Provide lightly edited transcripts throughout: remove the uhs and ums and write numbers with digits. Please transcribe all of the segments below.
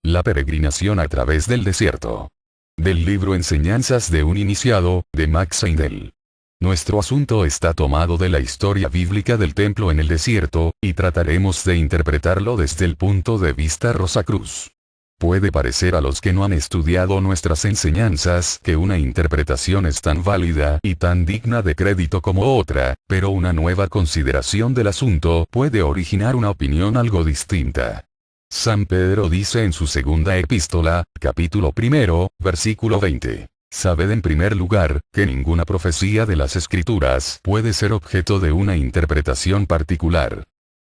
La peregrinación a través del desierto. Del libro Enseñanzas de un iniciado, de Max Seidel. Nuestro asunto está tomado de la historia bíblica del templo en el desierto, y trataremos de interpretarlo desde el punto de vista Rosacruz. Puede parecer a los que no han estudiado nuestras enseñanzas que una interpretación es tan válida y tan digna de crédito como otra, pero una nueva consideración del asunto puede originar una opinión algo distinta. San Pedro dice en su segunda epístola, capítulo 1, versículo 20. Sabed en primer lugar, que ninguna profecía de las Escrituras puede ser objeto de una interpretación particular.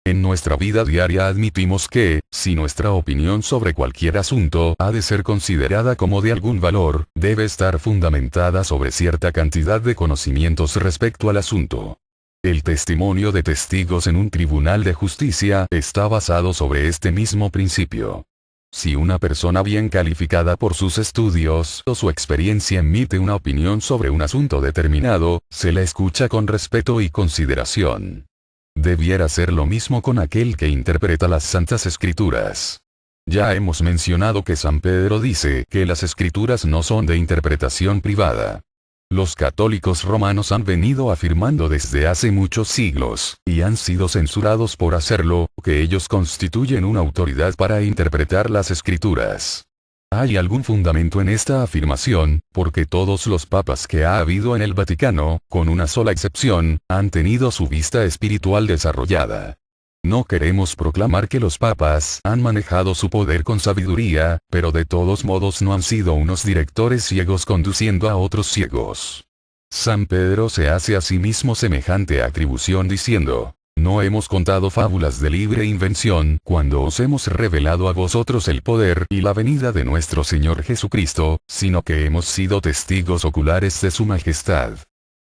En nuestra vida diaria admitimos que, si nuestra opinión sobre cualquier asunto ha de ser considerada como de algún valor, debe estar fundamentada sobre cierta cantidad de conocimientos respecto al asunto. El testimonio de testigos en un tribunal de justicia está basado sobre este mismo principio. Si una persona bien calificada por sus estudios o su experiencia emite una opinión sobre un asunto determinado, se la escucha con respeto y consideración. Debiera ser lo mismo con aquel que interpreta las Santas Escrituras. Ya hemos mencionado que San Pedro dice que las Escrituras no son de interpretación privada. Los católicos romanos han venido afirmando desde hace muchos siglos, y han sido censurados por hacerlo, que ellos constituyen una autoridad para interpretar las Escrituras. ¿Hay algún fundamento en esta afirmación? Porque todos los papas que ha habido en el Vaticano, con una sola excepción, han tenido su vista espiritual desarrollada. No queremos proclamar que los papas han manejado su poder con sabiduría, pero de todos modos no han sido unos directores ciegos conduciendo a otros ciegos. San Pedro se hace a sí mismo semejante atribución diciendo: no hemos contado fábulas de libre invención cuando os hemos revelado a vosotros el poder y la venida de nuestro Señor Jesucristo, sino que hemos sido testigos oculares de su majestad.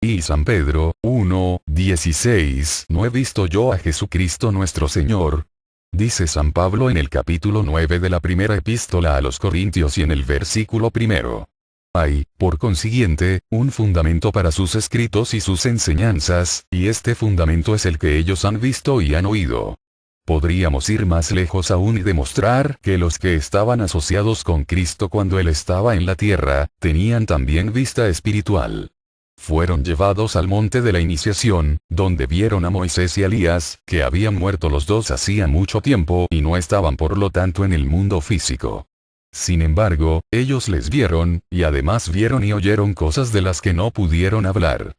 Y San Pedro, 1:16, ¿no he visto yo a Jesucristo nuestro Señor? Dice San Pablo en el capítulo 9 de la primera epístola a los Corintios y en el versículo 1. Hay, por consiguiente, un fundamento para sus escritos y sus enseñanzas, y este fundamento es el que ellos han visto y han oído. Podríamos ir más lejos aún y demostrar que los que estaban asociados con Cristo cuando Él estaba en la tierra, tenían también vista espiritual. Fueron llevados al monte de la iniciación, donde vieron a Moisés y a Elías, que habían muerto los dos hacía mucho tiempo y no estaban por lo tanto en el mundo físico. Sin embargo, ellos les vieron, y además vieron y oyeron cosas de las que no pudieron hablar.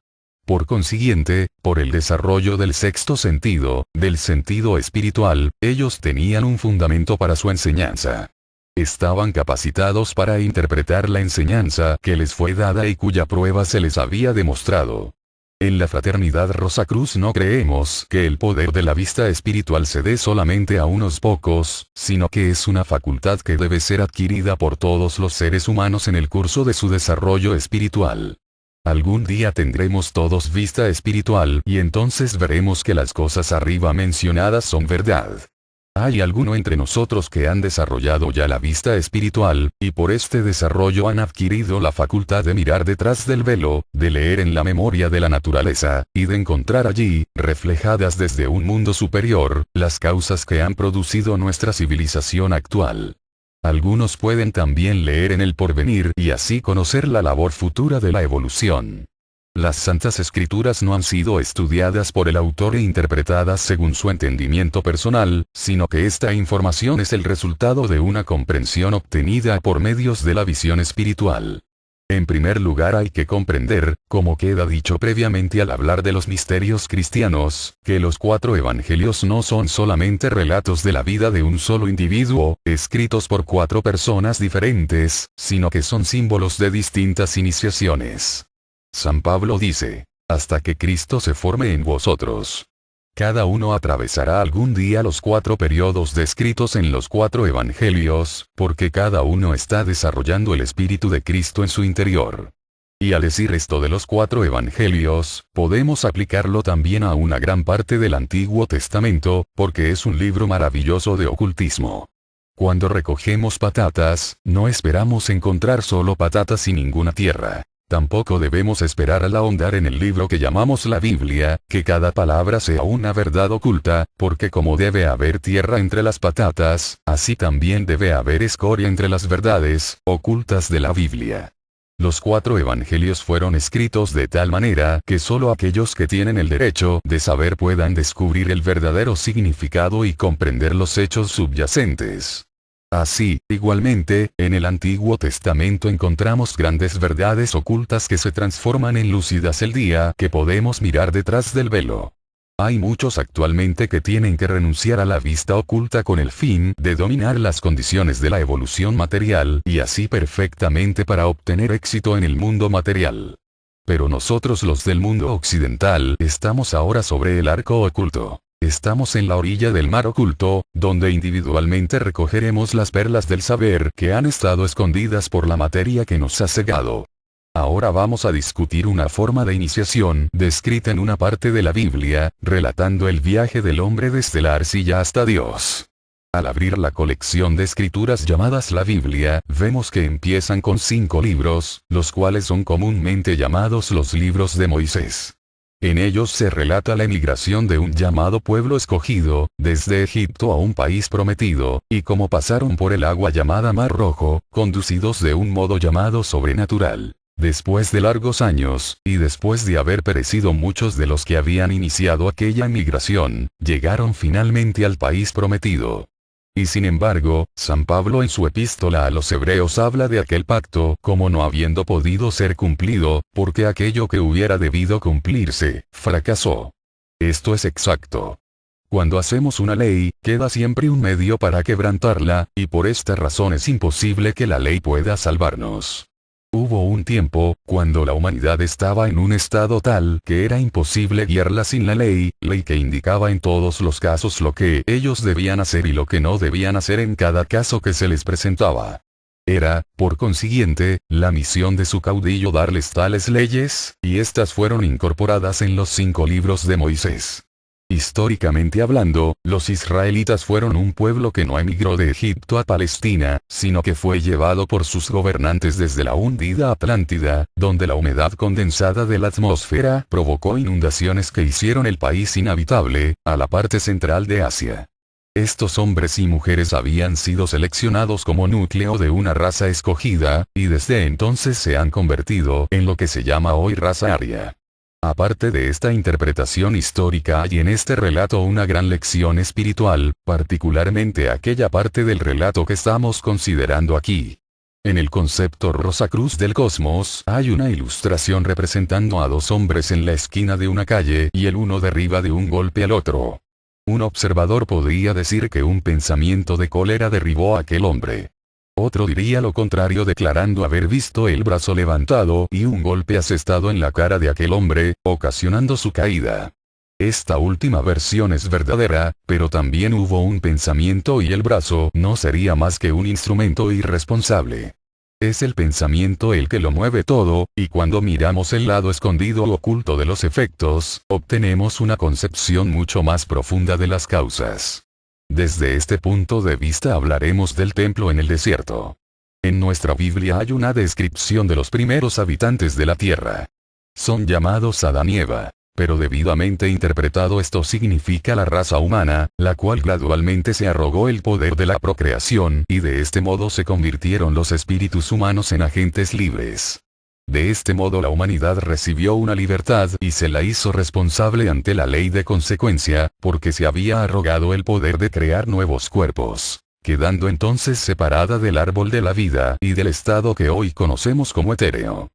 Por consiguiente, por el desarrollo del sexto sentido, del sentido espiritual, ellos tenían un fundamento para su enseñanza. Estaban capacitados para interpretar la enseñanza que les fue dada y cuya prueba se les había demostrado. En la Fraternidad Rosacruz no creemos que el poder de la vista espiritual se dé solamente a unos pocos, sino que es una facultad que debe ser adquirida por todos los seres humanos en el curso de su desarrollo espiritual. Algún día tendremos todos vista espiritual y entonces veremos que las cosas arriba mencionadas son verdad. ¿Hay alguno entre nosotros que han desarrollado ya la vista espiritual, y por este desarrollo han adquirido la facultad de mirar detrás del velo, de leer en la memoria de la naturaleza, y de encontrar allí, reflejadas desde un mundo superior, las causas que han producido nuestra civilización actual? Algunos pueden también leer en el porvenir y así conocer la labor futura de la evolución. Las Santas Escrituras no han sido estudiadas por el autor e interpretadas según su entendimiento personal, sino que esta información es el resultado de una comprensión obtenida por medios de la visión espiritual. En primer lugar hay que comprender, como queda dicho previamente al hablar de los misterios cristianos, que los 4 evangelios no son solamente relatos de la vida de un solo individuo, escritos por 4 personas diferentes, sino que son símbolos de distintas iniciaciones. San Pablo dice: hasta que Cristo se forme en vosotros. Cada uno atravesará algún día los 4 periodos descritos en los 4 evangelios, porque cada uno está desarrollando el Espíritu de Cristo en su interior. Y al decir esto de los 4 evangelios, podemos aplicarlo también a una gran parte del Antiguo Testamento, porque es un libro maravilloso de ocultismo. Cuando recogemos patatas, no esperamos encontrar solo patatas y ninguna tierra. Tampoco debemos esperar al ahondar en el libro que llamamos la Biblia, que cada palabra sea una verdad oculta, porque como debe haber tierra entre las patatas, así también debe haber escoria entre las verdades ocultas de la Biblia. Los 4 evangelios fueron escritos de tal manera que solo aquellos que tienen el derecho de saber puedan descubrir el verdadero significado y comprender los hechos subyacentes. Así, igualmente, en el Antiguo Testamento encontramos grandes verdades ocultas que se transforman en lúcidas el día que podemos mirar detrás del velo. Hay muchos actualmente que tienen que renunciar a la vista oculta con el fin de dominar las condiciones de la evolución material y así perfectamente para obtener éxito en el mundo material. Pero nosotros los del mundo occidental estamos ahora sobre el arco oculto. Estamos en la orilla del mar oculto, donde individualmente recogeremos las perlas del saber que han estado escondidas por la materia que nos ha cegado. Ahora vamos a discutir una forma de iniciación descrita en una parte de la Biblia, relatando el viaje del hombre desde la arcilla hasta Dios. Al abrir la colección de escrituras llamadas la Biblia, vemos que empiezan con 5 libros, los cuales son comúnmente llamados los libros de Moisés. En ellos se relata la emigración de un llamado pueblo escogido, desde Egipto a un país prometido, y cómo pasaron por el agua llamada Mar Rojo, conducidos de un modo llamado sobrenatural. Después de largos años, y después de haber perecido muchos de los que habían iniciado aquella emigración, llegaron finalmente al país prometido. Y sin embargo, San Pablo en su epístola a los Hebreos habla de aquel pacto como no habiendo podido ser cumplido, porque aquello que hubiera debido cumplirse, fracasó. Esto es exacto. Cuando hacemos una ley, queda siempre un medio para quebrantarla, y por esta razón es imposible que la ley pueda salvarnos. Hubo un tiempo, cuando la humanidad estaba en un estado tal que era imposible guiarla sin la ley que indicaba en todos los casos lo que ellos debían hacer y lo que no debían hacer en cada caso que se les presentaba. Era, por consiguiente, la misión de su caudillo darles tales leyes, y estas fueron incorporadas en los 5 libros de Moisés. Históricamente hablando, los israelitas fueron un pueblo que no emigró de Egipto a Palestina, sino que fue llevado por sus gobernantes desde la hundida Atlántida, donde la humedad condensada de la atmósfera provocó inundaciones que hicieron el país inhabitable, a la parte central de Asia. Estos hombres y mujeres habían sido seleccionados como núcleo de una raza escogida, y desde entonces se han convertido en lo que se llama hoy raza aria. Aparte de esta interpretación histórica hay en este relato una gran lección espiritual, particularmente aquella parte del relato que estamos considerando aquí. En el concepto Rosacruz del cosmos hay una ilustración representando a 2 hombres en la esquina de una calle y el uno derriba de un golpe al otro. Un observador podría decir que un pensamiento de cólera derribó a aquel hombre. Otro diría lo contrario declarando haber visto el brazo levantado y un golpe asestado en la cara de aquel hombre, ocasionando su caída. Esta última versión es verdadera, pero también hubo un pensamiento y el brazo no sería más que un instrumento irresponsable. Es el pensamiento el que lo mueve todo, y cuando miramos el lado escondido o oculto de los efectos, obtenemos una concepción mucho más profunda de las causas. Desde este punto de vista hablaremos del templo en el desierto. En nuestra Biblia hay una descripción de los primeros habitantes de la tierra. Son llamados Adán y Eva, pero debidamente interpretado esto significa la raza humana, la cual gradualmente se arrogó el poder de la procreación y de este modo se convirtieron los espíritus humanos en agentes libres. De este modo la humanidad recibió una libertad y se la hizo responsable ante la ley de consecuencia, porque se había arrogado el poder de crear nuevos cuerpos, quedando entonces separada del árbol de la vida y del estado que hoy conocemos como etéreo.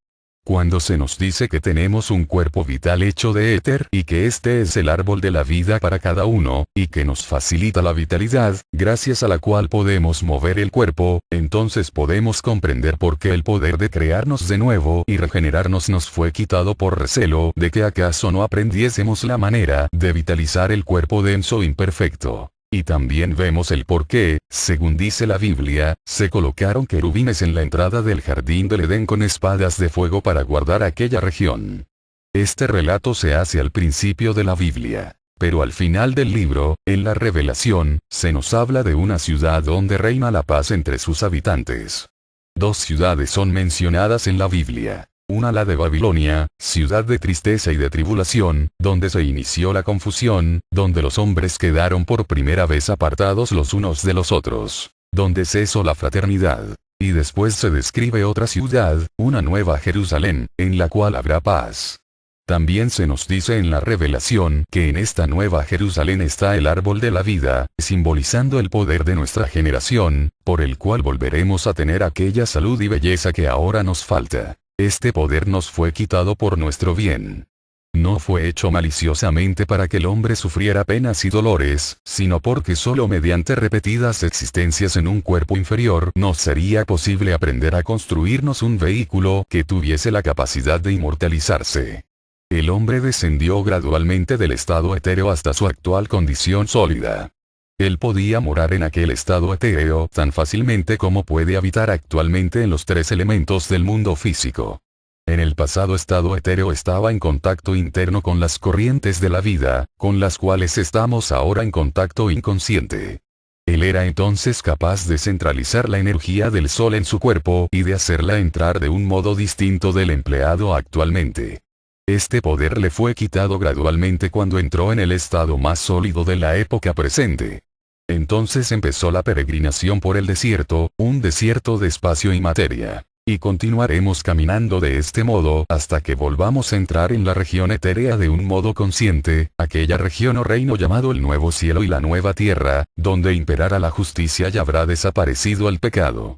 Cuando se nos dice que tenemos un cuerpo vital hecho de éter y que este es el árbol de la vida para cada uno, y que nos facilita la vitalidad, gracias a la cual podemos mover el cuerpo, entonces podemos comprender por qué el poder de crearnos de nuevo y regenerarnos nos fue quitado por recelo de que acaso no aprendiésemos la manera de vitalizar el cuerpo denso imperfecto. Y también vemos el por qué, según dice la Biblia, se colocaron querubines en la entrada del jardín del Edén con espadas de fuego para guardar aquella región. Este relato se hace al principio de la Biblia, pero al final del libro, en la Revelación, se nos habla de una ciudad donde reina la paz entre sus habitantes. 2 ciudades son mencionadas en la Biblia. Una la de Babilonia, ciudad de tristeza y de tribulación, donde se inició la confusión, donde los hombres quedaron por primera vez apartados los unos de los otros, donde cesó la fraternidad. Y después se describe otra ciudad, una nueva Jerusalén, en la cual habrá paz. También se nos dice en la revelación que en esta nueva Jerusalén está el árbol de la vida, simbolizando el poder de nuestra generación, por el cual volveremos a tener aquella salud y belleza que ahora nos falta. Este poder nos fue quitado por nuestro bien. No fue hecho maliciosamente para que el hombre sufriera penas y dolores, sino porque solo mediante repetidas existencias en un cuerpo inferior nos sería posible aprender a construirnos un vehículo que tuviese la capacidad de inmortalizarse. El hombre descendió gradualmente del estado etéreo hasta su actual condición sólida. Él podía morar en aquel estado etéreo tan fácilmente como puede habitar actualmente en los tres elementos del mundo físico. En el pasado estado etéreo estaba en contacto interno con las corrientes de la vida, con las cuales estamos ahora en contacto inconsciente. Él era entonces capaz de centralizar la energía del sol en su cuerpo y de hacerla entrar de un modo distinto del empleado actualmente. Este poder le fue quitado gradualmente cuando entró en el estado más sólido de la época presente. Entonces empezó la peregrinación por el desierto, un desierto de espacio y materia. Y continuaremos caminando de este modo hasta que volvamos a entrar en la región etérea de un modo consciente, aquella región o reino llamado el nuevo cielo y la nueva tierra, donde imperará la justicia y habrá desaparecido el pecado.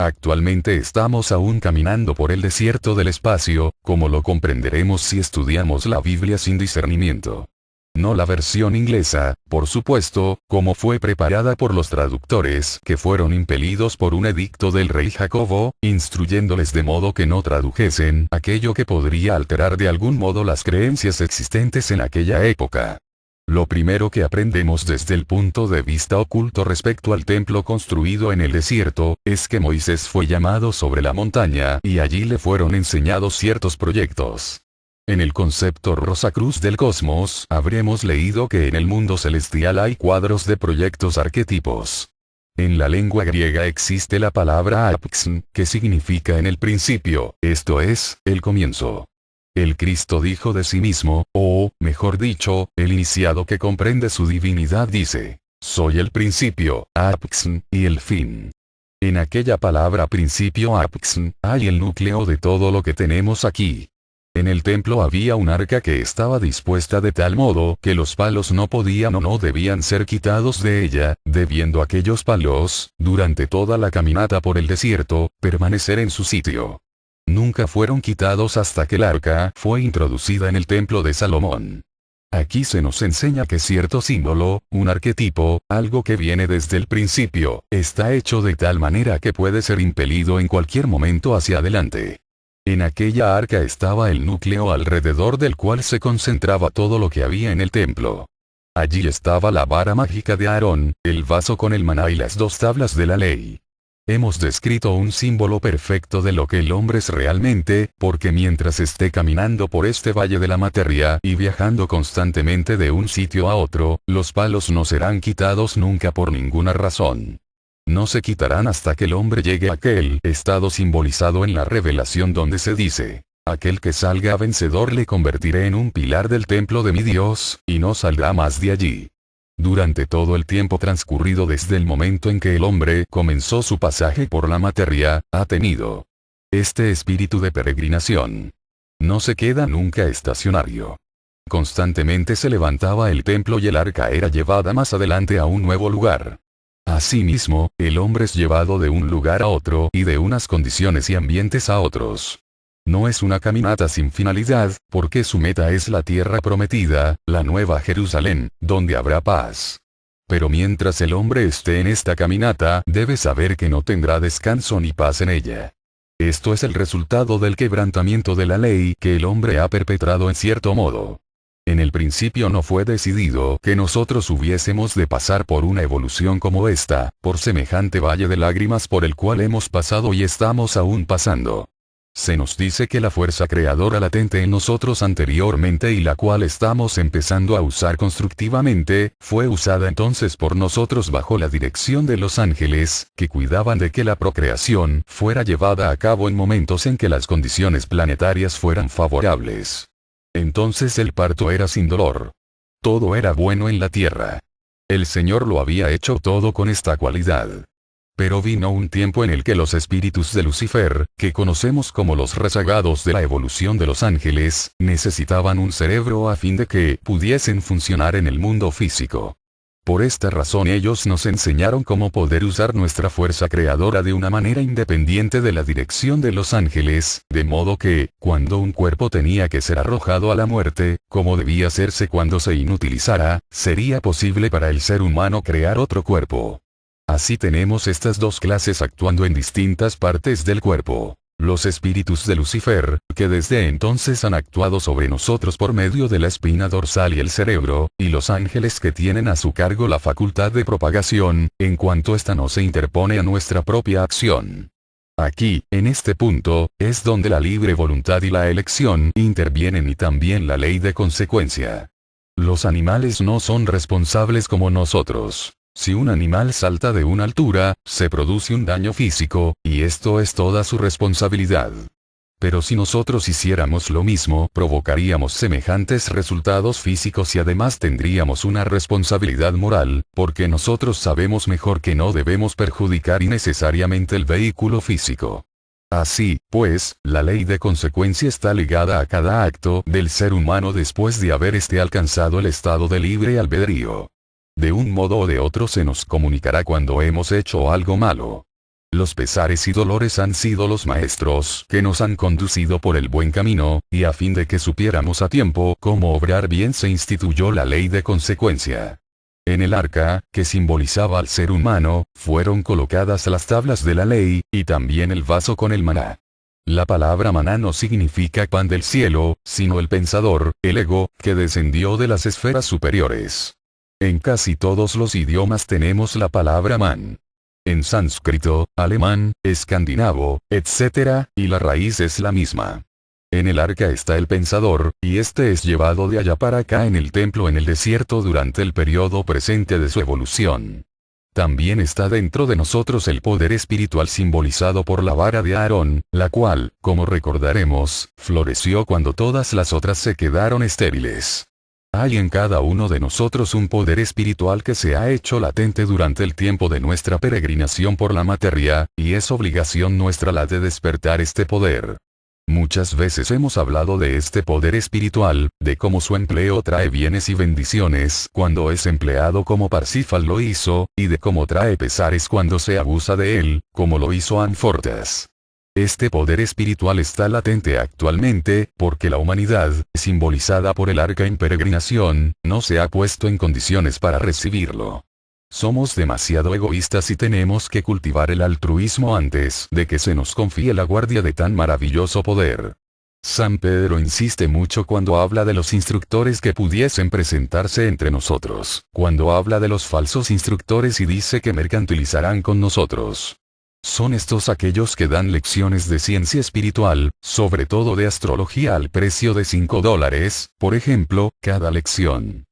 Actualmente estamos aún caminando por el desierto del espacio, como lo comprenderemos si estudiamos la Biblia sin discernimiento. No la versión inglesa, por supuesto, como fue preparada por los traductores que fueron impelidos por un edicto del rey Jacobo, instruyéndoles de modo que no tradujesen aquello que podría alterar de algún modo las creencias existentes en aquella época. Lo primero que aprendemos desde el punto de vista oculto respecto al templo construido en el desierto, es que Moisés fue llamado sobre la montaña y allí le fueron enseñados ciertos proyectos. En el concepto Rosacruz del cosmos, habremos leído que en el mundo celestial hay cuadros de proyectos arquetipos. En la lengua griega existe la palabra apxn, que significa en el principio, esto es, el comienzo. El Cristo dijo de sí mismo, o, mejor dicho, el iniciado que comprende su divinidad dice, soy el principio, apxn, y el fin. En aquella palabra principio apxn, hay el núcleo de todo lo que tenemos aquí. En el templo había un arca que estaba dispuesta de tal modo que los palos no podían o no debían ser quitados de ella, debiendo aquellos palos, durante toda la caminata por el desierto, permanecer en su sitio. Nunca fueron quitados hasta que el arca fue introducida en el templo de Salomón. Aquí se nos enseña que cierto símbolo, un arquetipo, algo que viene desde el principio, está hecho de tal manera que puede ser impelido en cualquier momento hacia adelante. En aquella arca estaba el núcleo alrededor del cual se concentraba todo lo que había en el templo. Allí estaba la vara mágica de Aarón, el vaso con el maná y las 2 tablas de la ley. Hemos descrito un símbolo perfecto de lo que el hombre es realmente, porque mientras esté caminando por este valle de la materia y viajando constantemente de un sitio a otro, los palos no serán quitados nunca por ninguna razón. No se quitarán hasta que el hombre llegue a aquel estado simbolizado en la revelación donde se dice, aquel que salga vencedor le convertiré en un pilar del templo de mi Dios, y no saldrá más de allí. Durante todo el tiempo transcurrido desde el momento en que el hombre comenzó su pasaje por la materia, ha tenido este espíritu de peregrinación. No se queda nunca estacionario. Constantemente se levantaba el templo y el arca era llevada más adelante a un nuevo lugar. Asimismo, el hombre es llevado de un lugar a otro y de unas condiciones y ambientes a otros. No es una caminata sin finalidad, porque su meta es la tierra prometida, la nueva Jerusalén, donde habrá paz. Pero mientras el hombre esté en esta caminata, debe saber que no tendrá descanso ni paz en ella. Esto es el resultado del quebrantamiento de la ley que el hombre ha perpetrado en cierto modo. En el principio no fue decidido que nosotros hubiésemos de pasar por una evolución como esta, por semejante valle de lágrimas por el cual hemos pasado y estamos aún pasando. Se nos dice que la fuerza creadora latente en nosotros anteriormente y la cual estamos empezando a usar constructivamente, fue usada entonces por nosotros bajo la dirección de los ángeles, que cuidaban de que la procreación fuera llevada a cabo en momentos en que las condiciones planetarias fueran favorables. Entonces el parto era sin dolor. Todo era bueno en la tierra. El Señor lo había hecho todo con esta cualidad. Pero vino un tiempo en el que los espíritus de Lucifer, que conocemos como los rezagados de la evolución de los ángeles, necesitaban un cerebro a fin de que pudiesen funcionar en el mundo físico. Por esta razón ellos nos enseñaron cómo poder usar nuestra fuerza creadora de una manera independiente de la dirección de los ángeles, de modo que, cuando un cuerpo tenía que ser arrojado a la muerte, como debía hacerse cuando se inutilizara, sería posible para el ser humano crear otro cuerpo. Así tenemos estas dos clases actuando en distintas partes del cuerpo. Los espíritus de Lucifer, que desde entonces han actuado sobre nosotros por medio de la espina dorsal y el cerebro, y los ángeles que tienen a su cargo la facultad de propagación, en cuanto ésta no se interpone a nuestra propia acción. Aquí, en este punto, es donde la libre voluntad y la elección intervienen y también la ley de consecuencia. Los animales no son responsables como nosotros. Si un animal salta de una altura, se produce un daño físico, y esto es toda su responsabilidad. Pero si nosotros hiciéramos lo mismo, provocaríamos semejantes resultados físicos y además tendríamos una responsabilidad moral, porque nosotros sabemos mejor que no debemos perjudicar innecesariamente el vehículo físico. Así, pues, la ley de consecuencia está ligada a cada acto del ser humano después de haber alcanzado el estado de libre albedrío. De un modo o de otro se nos comunicará cuando hemos hecho algo malo. Los pesares y dolores han sido los maestros que nos han conducido por el buen camino, y a fin de que supiéramos a tiempo cómo obrar bien se instituyó la ley de consecuencia. En el arca, que simbolizaba al ser humano, fueron colocadas las tablas de la ley, y también el vaso con el maná. La palabra maná no significa pan del cielo, sino el pensador, el ego, que descendió de las esferas superiores. En casi todos los idiomas tenemos la palabra man. En sánscrito, alemán, escandinavo, etc., y la raíz es la misma. En el arca está el pensador, y este es llevado de allá para acá en el templo en el desierto durante el periodo presente de su evolución. También está dentro de nosotros el poder espiritual simbolizado por la vara de Aarón, la cual, como recordaremos, floreció cuando todas las otras se quedaron estériles. Hay en cada uno de nosotros un poder espiritual que se ha hecho latente durante el tiempo de nuestra peregrinación por la materia, y es obligación nuestra la de despertar este poder. Muchas veces hemos hablado de este poder espiritual, de cómo su empleo trae bienes y bendiciones cuando es empleado como Parsifal lo hizo, y de cómo trae pesares cuando se abusa de él, como lo hizo Anfortas. Este poder espiritual está latente actualmente, porque la humanidad, simbolizada por el arca en peregrinación, no se ha puesto en condiciones para recibirlo. Somos demasiado egoístas y tenemos que cultivar el altruismo antes de que se nos confíe la guardia de tan maravilloso poder. San Pedro insiste mucho cuando habla de los instructores que pudiesen presentarse entre nosotros, cuando habla de los falsos instructores y dice que mercantilizarán con nosotros. Son estos aquellos que dan lecciones de ciencia espiritual, sobre todo de astrología al precio de $5, por ejemplo, cada lección.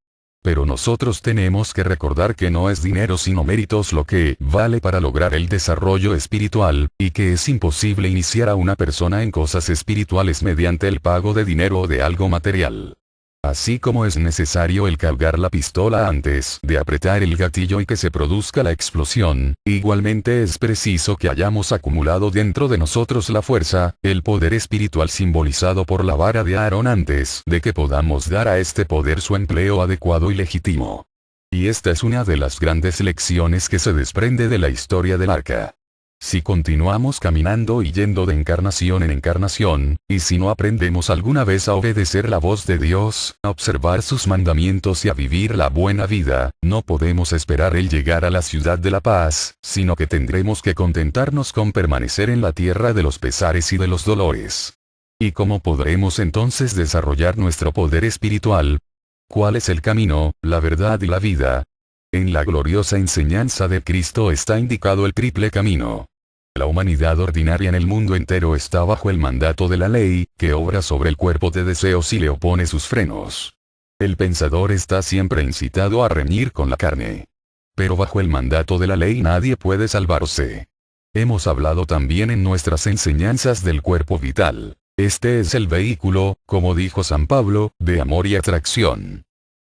Pero nosotros tenemos que recordar que no es dinero sino méritos lo que vale para lograr el desarrollo espiritual, y que es imposible iniciar a una persona en cosas espirituales mediante el pago de dinero o de algo material. Así como es necesario el cargar la pistola antes de apretar el gatillo y que se produzca la explosión, igualmente es preciso que hayamos acumulado dentro de nosotros la fuerza, el poder espiritual simbolizado por la vara de Aarón antes de que podamos dar a este poder su empleo adecuado y legítimo. Y esta es una de las grandes lecciones que se desprende de la historia del arca. Si continuamos caminando y yendo de encarnación en encarnación, y si no aprendemos alguna vez a obedecer la voz de Dios, a observar sus mandamientos y a vivir la buena vida, no podemos esperar el llegar a la ciudad de la paz, sino que tendremos que contentarnos con permanecer en la tierra de los pesares y de los dolores. ¿Y cómo podremos entonces desarrollar nuestro poder espiritual? ¿Cuál es el camino, la verdad y la vida? En la gloriosa enseñanza de Cristo está indicado el triple camino. La humanidad ordinaria en el mundo entero está bajo el mandato de la ley, que obra sobre el cuerpo de deseos y le opone sus frenos. El pensador está siempre incitado a reñir con la carne. Pero bajo el mandato de la ley nadie puede salvarse. Hemos hablado también en nuestras enseñanzas del cuerpo vital. Este es el vehículo, como dijo San Pablo, de amor y atracción.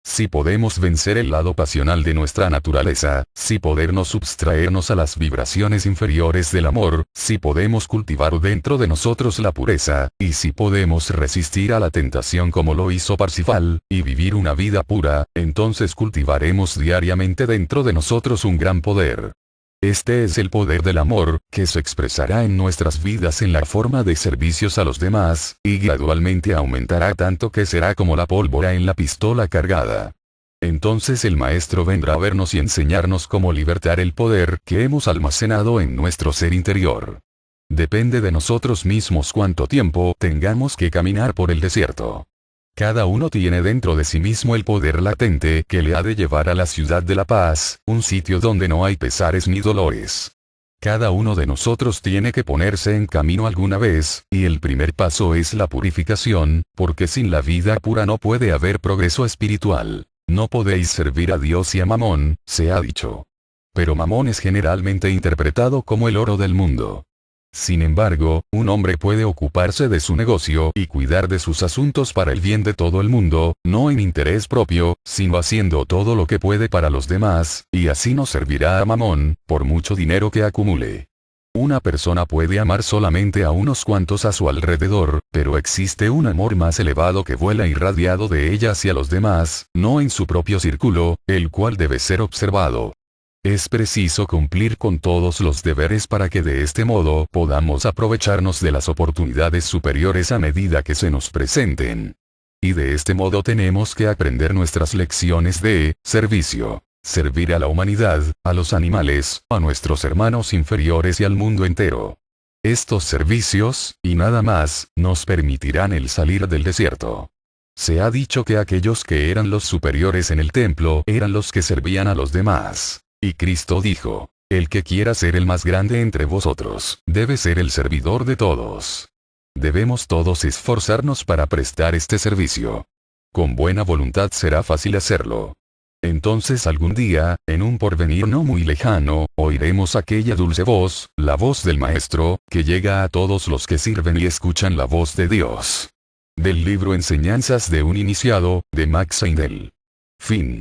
Si podemos vencer el lado pasional de nuestra naturaleza, si podernos subtraernos a las vibraciones inferiores del amor, si podemos cultivar dentro de nosotros la pureza, y si podemos resistir a la tentación como lo hizo Parsifal, y vivir una vida pura, entonces cultivaremos diariamente dentro de nosotros un gran poder. Este es el poder del amor, que se expresará en nuestras vidas en la forma de servicios a los demás, y gradualmente aumentará tanto que será como la pólvora en la pistola cargada. Entonces el Maestro vendrá a vernos y enseñarnos cómo libertar el poder que hemos almacenado en nuestro ser interior. Depende de nosotros mismos cuánto tiempo tengamos que caminar por el desierto. Cada uno tiene dentro de sí mismo el poder latente que le ha de llevar a la ciudad de la paz, un sitio donde no hay pesares ni dolores. Cada uno de nosotros tiene que ponerse en camino alguna vez, y el primer paso es la purificación, porque sin la vida pura no puede haber progreso espiritual. No podéis servir a Dios y a Mamón, se ha dicho. Pero Mamón es generalmente interpretado como el oro del mundo. Sin embargo, un hombre puede ocuparse de su negocio y cuidar de sus asuntos para el bien de todo el mundo, no en interés propio, sino haciendo todo lo que puede para los demás, y así no servirá a Mamón, por mucho dinero que acumule. Una persona puede amar solamente a unos cuantos a su alrededor, pero existe un amor más elevado que vuela irradiado de ella hacia los demás, no en su propio círculo, el cual debe ser observado. Es preciso cumplir con todos los deberes para que de este modo podamos aprovecharnos de las oportunidades superiores a medida que se nos presenten. Y de este modo tenemos que aprender nuestras lecciones de servicio. Servir a la humanidad, a los animales, a nuestros hermanos inferiores y al mundo entero. Estos servicios, y nada más, nos permitirán el salir del desierto. Se ha dicho que aquellos que eran los superiores en el templo eran los que servían a los demás. Y Cristo dijo, el que quiera ser el más grande entre vosotros, debe ser el servidor de todos. Debemos todos esforzarnos para prestar este servicio. Con buena voluntad será fácil hacerlo. Entonces algún día, en un porvenir no muy lejano, oiremos aquella dulce voz, la voz del Maestro, que llega a todos los que sirven y escuchan la voz de Dios. Del libro Enseñanzas de un iniciado, de Max Heindel. Fin.